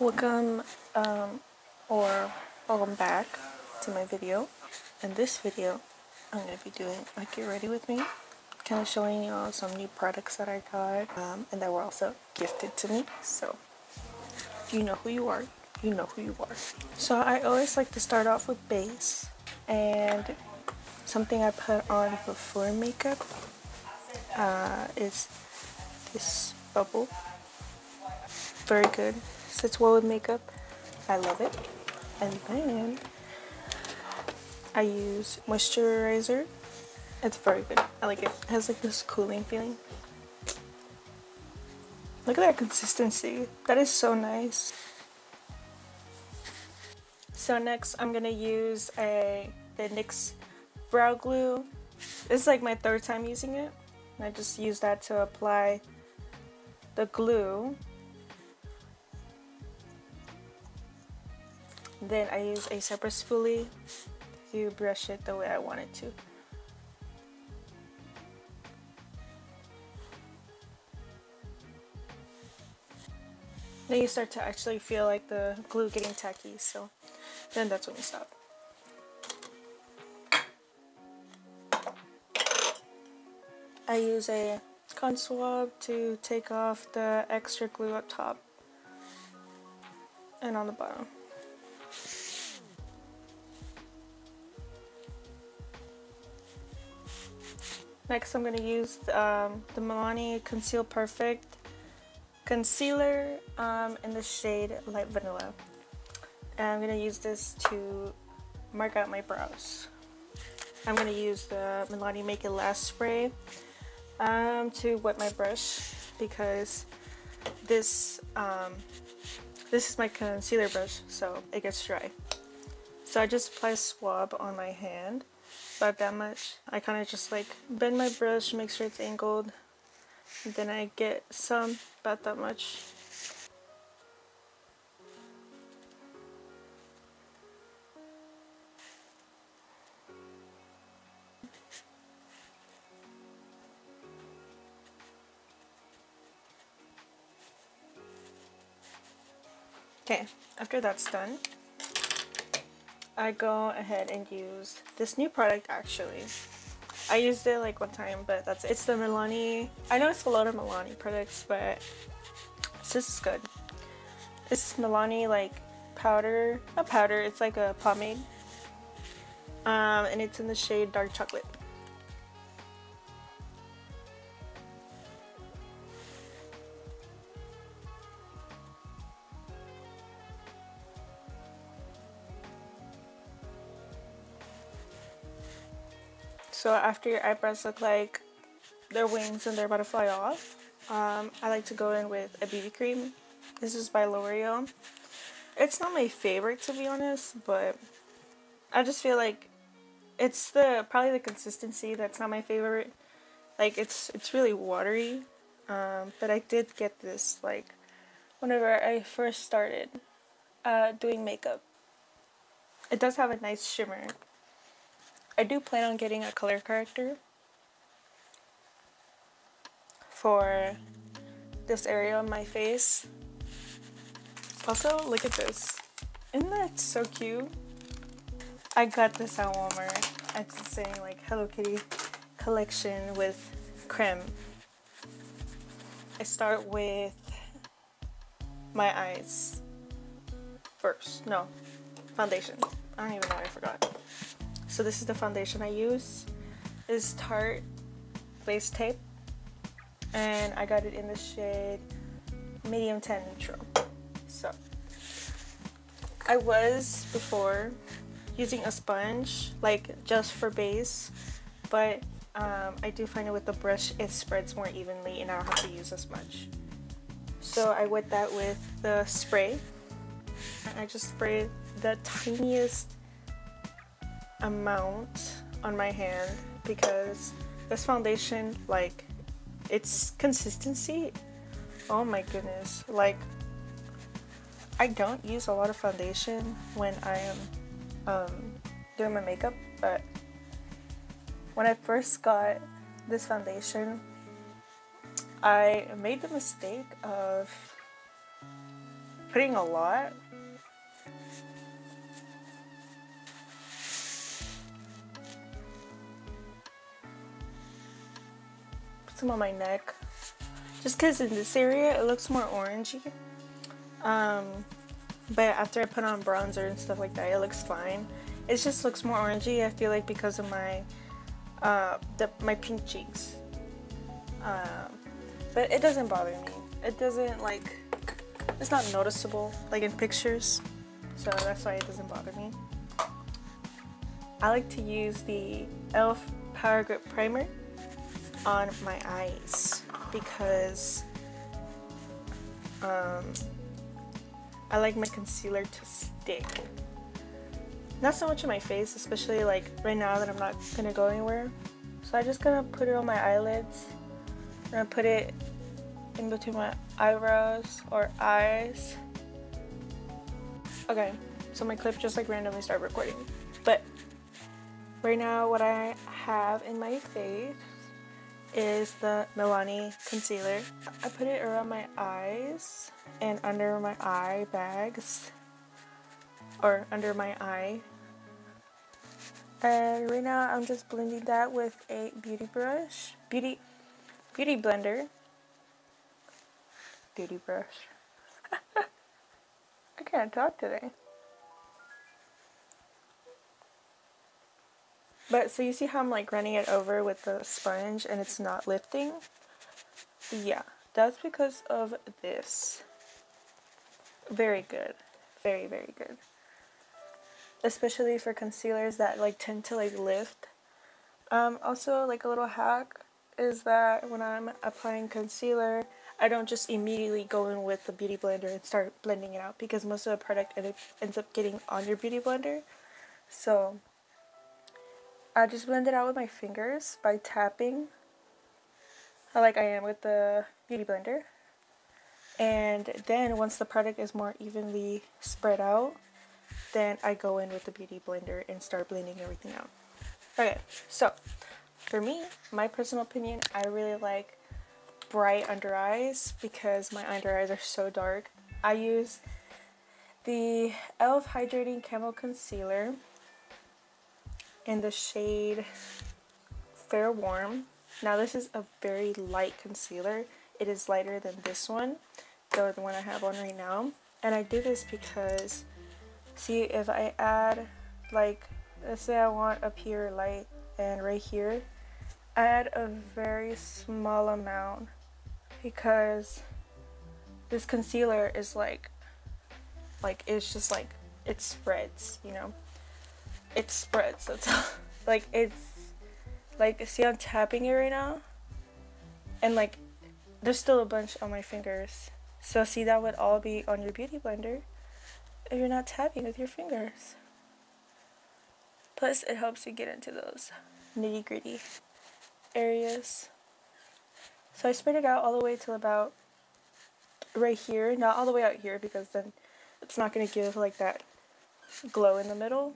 Welcome or welcome back to my video. In this video, I'm going to be doing a get ready with me, kind of showing y'all some new products that I got and that were also gifted to me. So you know who you are, you know who you are. So I always like to start off with base, and something I put on before makeup is this bubble. Very good. Sits well with makeup. I love it. And then I use moisturizer. It's very good. I like it. It has like this cooling feeling. Look at that consistency. That is so nice. So next I'm gonna use the NYX brow glue. This is like my third time using it. I just use that to apply the glue. Then I use a separate spoolie to brush it the way I want it to. Then you start to actually feel like the glue getting tacky, so then that's when you stop. I use a cotton swab to take off the extra glue up top and on the bottom. Next, I'm going to use the Milani Conceal Perfect concealer in the shade Light Vanilla. And I'm going to use this to mark out my brows. I'm going to use the Milani Make It Last spray to wet my brush, because this is my concealer brush, so it gets dry. So I just apply a swab on my hand. About that much. I kind of just like bend my brush, make sure it's angled, and then I get some about that much. Okay, after that's done, I go ahead and use this new product. Actually, I used it like one time, but that's it. It's the Milani. I know it's a lot of Milani products, but this is good. This is Milani like powder, not powder, it's like a pomade. And it's in the shade Dark Chocolate. So after your eyebrows look like their wings and they're about to fly off, I like to go in with a BB cream. This is by L'Oreal. It's not my favorite, to be honest, but I just feel like it's probably the consistency that's not my favorite. Like it's really watery, but I did get this like whenever I first started doing makeup. It does have a nice shimmer. I do plan on getting a color corrector for this area on my face. Also, look at this. Isn't that so cute? I got this at Walmart. It's saying like Hello Kitty collection with creme. I start with my eyes first. No, foundation. I don't even know, I forgot. So this is the foundation I use. It's Tarte Face Tape, and I got it in the shade Medium Tan Neutral. So I was before using a sponge like just for base, but I do find it with the brush it spreads more evenly and I don't have to use as much. So I wet that with the spray, and I just sprayed the tiniest amount on my hand, because this foundation, like its consistency, oh my goodness, like I don't use a lot of foundation when I am doing my makeup, but when I first got this foundation, I made the mistake of putting a lot. Put some on my neck. Just because in this area it looks more orangey. But after I put on bronzer and stuff like that, it looks fine. It just looks more orangey, I feel like, because of my my pink cheeks. But it doesn't bother me. It doesn't, like, it's not noticeable like in pictures, so that's why it doesn't bother me. I like to use the e.l.f. Power Grip Primer on my eyes because I like my concealer to stick. Not so much on my face, especially like right now that I'm not gonna go anywhere. So I just gonna put it on my eyelids. I'm gonna put it in between my eyebrows or eyes. Okay, so my clip just like randomly started recording. But right now what I have in my face is the Milani concealer. I put it around my eyes and under my eye bags, or under my eye. And right now I'm just blending that with a beauty brush, beauty blender. Beauty brush. I can't talk today. But so you see how I'm like running it over with the sponge and it's not lifting? Yeah, that's because of this. Very good. Very, very good. Especially for concealers that like tend to like lift. Also, like a little hack is that when I'm applying concealer, I don't just immediately go in with the beauty blender and start blending it out, because most of the product ends up getting on your beauty blender. So I just blend it out with my fingers by tapping, like I am with the beauty blender. And then once the product is more evenly spread out, then I go in with the beauty blender and start blending everything out. Okay, so for me, my personal opinion, I really like bright under eyes because my under eyes are so dark. I use the e.l.f. Hydrating Camo Concealer in the shade Fair Warm. Now this is a very light concealer. It is lighter than this one, the one I have on right now. And I do this because, see, if I add, like, let's say I want up here light and right here, I add a very small amount because this concealer is like it's just like, it spreads, you know? It spreads, that's all. Like, it's like, see, I'm tapping it right now and like there's still a bunch on my fingers. So see, that would all be on your beauty blender if you're not tapping with your fingers. Plus it helps you get into those nitty gritty areas. So I spread it out all the way till about right here, not all the way out here because then it's not going to give like that glow in the middle.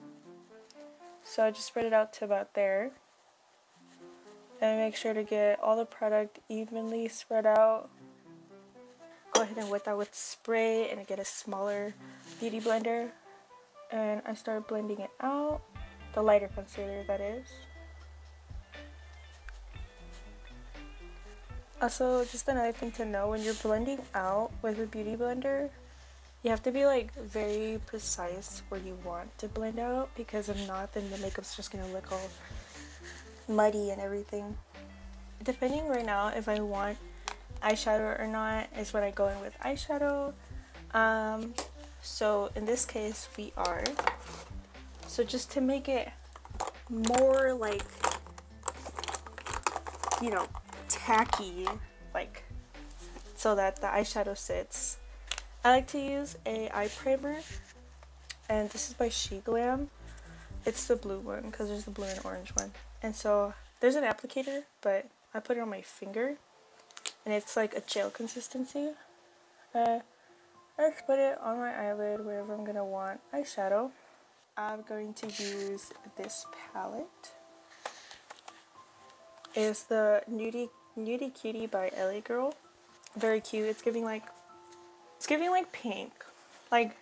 So I just spread it out to about there. And make sure to get all the product evenly spread out. Go ahead and wet that with spray and get a smaller beauty blender. And I start blending it out. The lighter concealer, that is. Also, just another thing to know, when you're blending out with a beauty blender, you have to be like very precise where you want to blend out, because if not, then the makeup's just gonna look all muddy and everything. Depending right now if I want eyeshadow or not is when I go in with eyeshadow. So in this case we are. So just to make it more like, you know, tacky, like, so that the eyeshadow sits, I like to use a eye primer, and this is by grwm. It's the blue one because there's the blue and orange one. And so there's an applicator, but I put it on my finger and it's like a gel consistency. I just put it on my eyelid wherever I'm gonna want eyeshadow. I'm going to use this palette. It's the Nudie Cutie by LA Girl. Very cute. It's giving like pink. Like,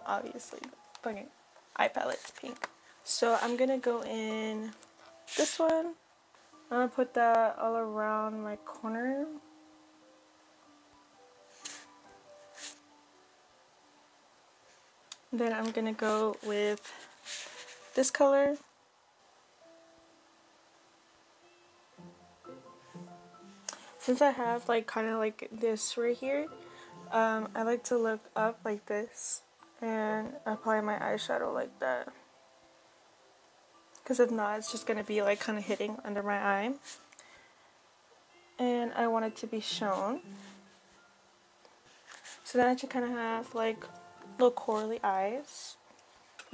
obviously, fucking eye palette's pink. So I'm gonna go in this one. I'm gonna put that all around my corner. Then I'm gonna go with this color. Since I have like kind of like this right here, I like to look up like this and apply my eyeshadow like that. Because if not, it's just gonna be like kind of hitting under my eye. And I want it to be shown. So then I should kind of have like little corally eyes.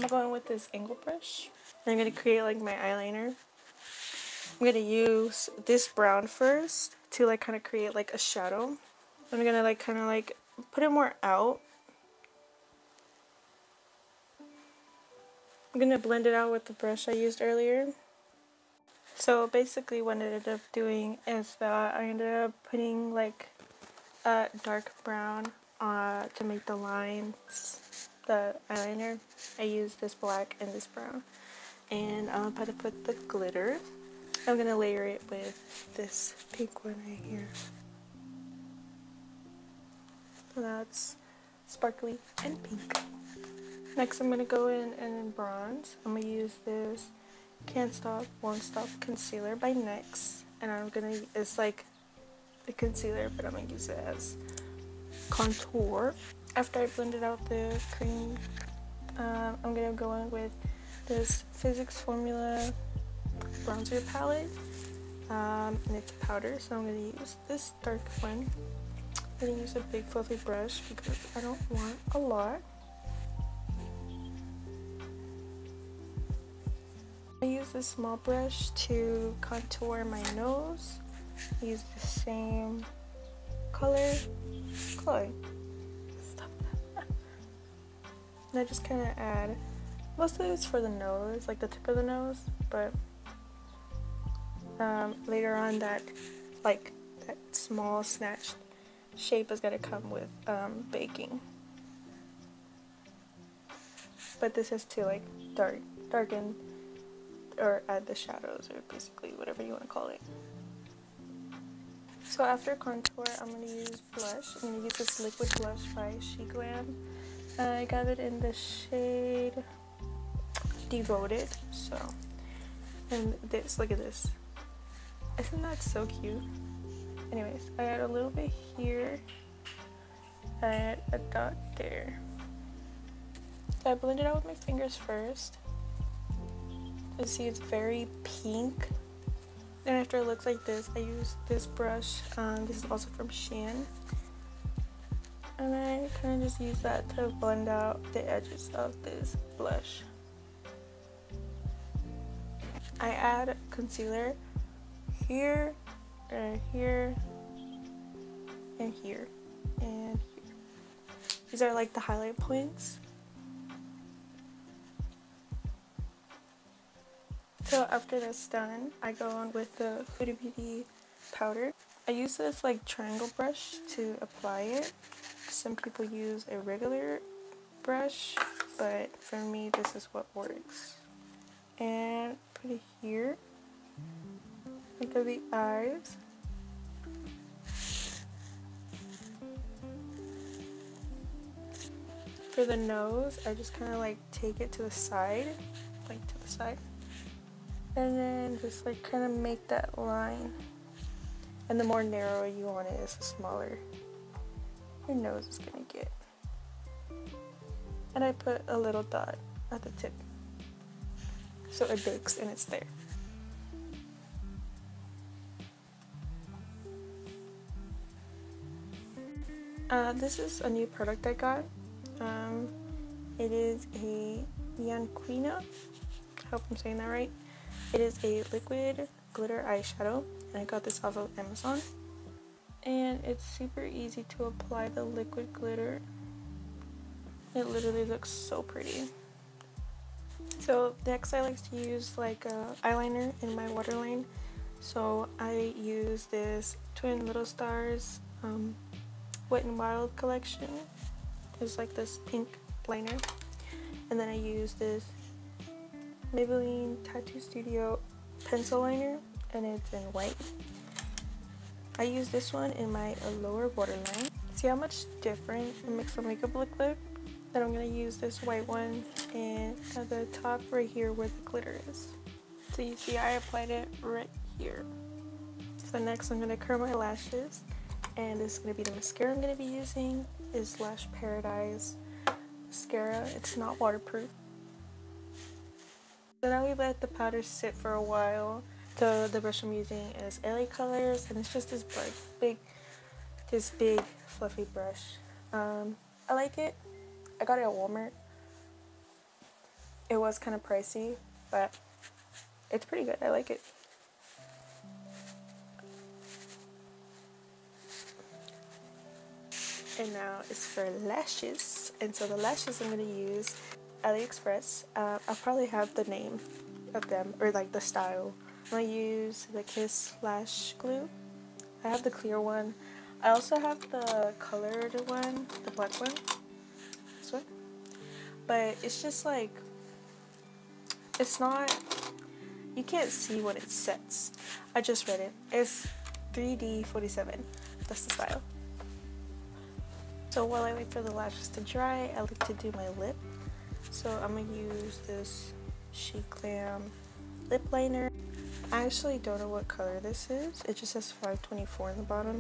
I'm going with this angle brush. I'm going to create like my eyeliner. I'm going to use this brown first to like kind of create like a shadow. I'm going to like kind of like put it more out. I'm going to blend it out with the brush I used earlier. So basically what I ended up doing is that I ended up putting like a dark brown to make the lines, the eyeliner. I used this black and this brown. And I'm about to put the glitter. I'm going to layer it with this pink one right here. So that's sparkly and pink. Next I'm going to go in bronze. I'm going to use this Can't Stop, Won't Stop concealer by NYX. And I'm going to, it's like a concealer, but I'm going to use it as contour. After I blended out the cream, I'm going to go in with this Physics Formula bronzer palette. And it's powder, so I'm going to use this dark one. I'm going to use a big fluffy brush because I don't want a lot. I use this small brush to contour my nose. Use the same color. Chloe, stop that. And I just kind of add, mostly it's for the nose, like the tip of the nose, but later on that small snatched shape is going to come with baking. But this is to like darken or add the shadows, or basically whatever you want to call it. So after contour, I'm going to use blush. I'm going to use this liquid blush by grwm. I got it in the shade Devoted. So, and this, look at this. Isn't that so cute? Anyways, I add a little bit here. I add a dot there. So I blend it out with my fingers first. You see it's very pink. And after it looks like this, I use this brush. This is also from Shein. And I kind of just use that to blend out the edges of this blush. I add concealer here, here, and here, and here. These are like the highlight points. So after that's done, I go on with the Huda Beauty powder. I use this like triangle brush to apply it. Some people use a regular brush, but for me this is what works. And put it here, under the eyes. For the nose, I just kind of like take it to the side, like to the side. And then just like kind of make that line. And the more narrow you want it is, the smaller your nose is gonna get. And I put a little dot at the tip, so it bakes and it's there. This is a new product I got. It is a Yanquina. I hope I'm saying that right. It is a liquid glitter eyeshadow, and I got this off of Amazon. And it's super easy to apply the liquid glitter. It literally looks so pretty. So next I like to use like a eyeliner in my waterline. So I use this Twin Little Stars Wet n Wild collection. It's like this pink liner. And then I use this Maybelline Tattoo Studio pencil liner, and it's in white. I use this one in my lower waterline. See how much different it makes the makeup look? Then I'm going to use this white one and at the top right here where the glitter is. So you see I applied it right here. So next I'm going to curl my lashes, and this is going to be the mascara I'm going to be using. Is Lash Paradise mascara. It's not waterproof. So now we let the powder sit for a while. So the brush I'm using is LA Colors, and it's just this big fluffy brush. I like it. I got it at Walmart. It was kind of pricey, but it's pretty good. I like it. And now it's for lashes. And so the lashes I'm going to use AliExpress. I'll probably have the name of them, or like the style. I'm going to use the Kiss Lash Glue. I have the clear one. I also have the colored one, the black one. This one. But it's just like, it's not, you can't see when it sets. I just read it. It's 3D47. That's the style. So while I wait for the lashes to dry, I like to do my lip. So I'm going to use this Chic Glam lip liner. I actually don't know what color this is. It just says 524 in the bottom.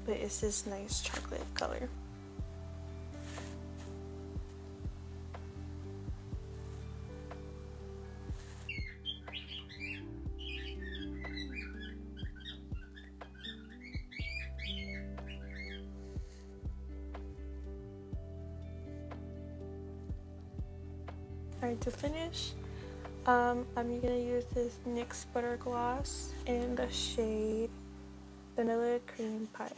But it's this nice chocolate color. Alright, to finish, I'm gonna use this NYX Butter Gloss in the shade Vanilla Cream Pie.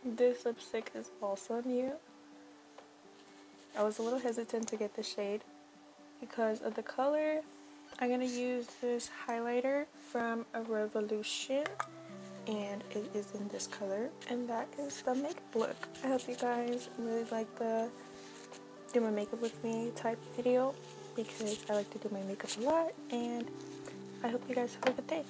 This lipstick is also new. I was a little hesitant to get the shade because of the color. I'm gonna use this highlighter from a Revolution, and it is in this color, and that is the makeup look. I hope you guys really like the do my makeup with me type video, because I like to do my makeup a lot, and I hope you guys have a good day.